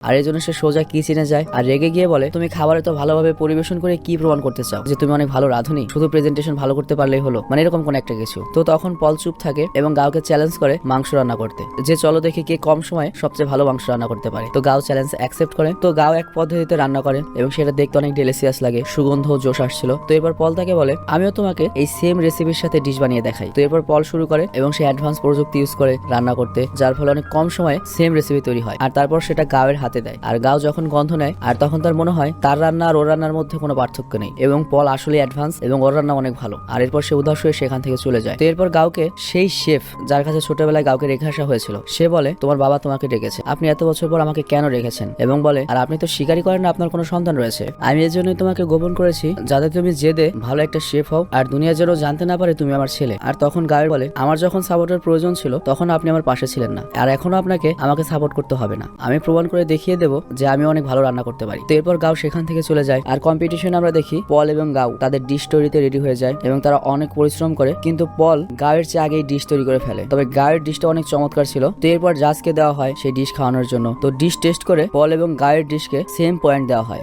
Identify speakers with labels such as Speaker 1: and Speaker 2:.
Speaker 1: আর এই জন্য সে সোজা কিচেনে যায় আর রেগে গিয়ে বলে, তুমি খাবার এত ভালোভাবে পরিবেশন করে কি প্রমাণ করতে চাও যে তুমি অনেক ভালো রাঁধুনি? শুধু প্রেজেন্টেশন ভালো করতে পারলেই হলো, মানে এরকম কোন একটা কিছু। তো তখন পল চুপ থাকে এবং গাওকে চ্যালেঞ্জ করে মাংস রান্না করতে, যে চলো দেখি কে কম সময়ে সবচেয়ে ভালো মাংস রান্না করতে পারে। তো গাও চ্যালেঞ্জ অ্যাকসেপ্ট করে। তো গাও এক পদ্ধতিতে রান্না করে এবং সেটা দেখতে অনেক ডেলিসিয়াস লাগে, সুগন্ধ ও জোশ আসছিল। তো এরপর পল তাকে বলে, আমিও তোমাকে এই সেম রেসিপির সাথে ডিশ বানিয়ে দেখাই। তো এরপর পল শুরু করে এবং সে অ্যাডভান্স প্রযুক্তি ইউজ করে রান্না করতে, যার ফলে অনেক কম সময়ে সেম রেসিপি তৈরি হয়। আর তারপর সেটা গাওয়ের হাতে দেয়। আর গাও যখন গন্ধ নেয় আর তখন তার মনে হয় তার রান্না আর ওর রান্নার মধ্যে কোনো পার্থক্য নেই এবং পল আসলে অ্যাডভান্স এবং ওর রান্না অনেক ভালো। আর এরপর সে উদাস হয়ে সেখান থেকে চলে যায়। তো এরপর গাওকে সেই শেফ যার কাছে ছোটবেলায় গাওকে রেখে আসা হয়েছিল সে বলে, তোমার বাবা তোমাকে রেখেছে, আপনি এত বছর পর আমাকে কেন রেখেছেন? এবং বলে, আর আপনি তো স্বীকারই করেন না আপনার কোনো সন্তান রয়েছে। আমি এর জন্যই তোমাকে গোপন করেছি যাতে তুমি জেদে ভালো একটা শেফ হও আর দুনিয়া যেন জানতে না পারে তুমি আমার ছেলে। আর তখন গাওয়ের বলে, আমার যখন সাপোর্টের প্রয়োজন ছিল তখন আপনি আমার পাশে ছিলেন না, আর এখনো আপনাকে আমাকে সাপোর্ট করতে হবে না। আমি প্রমাণ করে দেখিয়ে দেবো যে আমি অনেক ভালো রান্না করতে পারি। তো এরপর গাও সেখান থেকে চলে যায়। আর কম্পিটিশনে আমরা দেখি পল এবং গাও তাদের ডিশ তৈরিতে রেডি হয়ে যায় এবং তারা অনেক পরিশ্রম করে, কিন্তু পল গাওয়ের চেয়ে আগেই ডিশ তৈরি করে ফেলে। তবে গাওয়ের ডিশটা অনেক চমৎকার ছিল। তো এরপর জাজকে দেওয়া হয় সেই ডিশ খাওয়ানোর জন্য। তো ডিশ টেস্ট করে পল এবং গাওয়ের ডিশকে সেম পয়েন্ট দেওয়া হয়।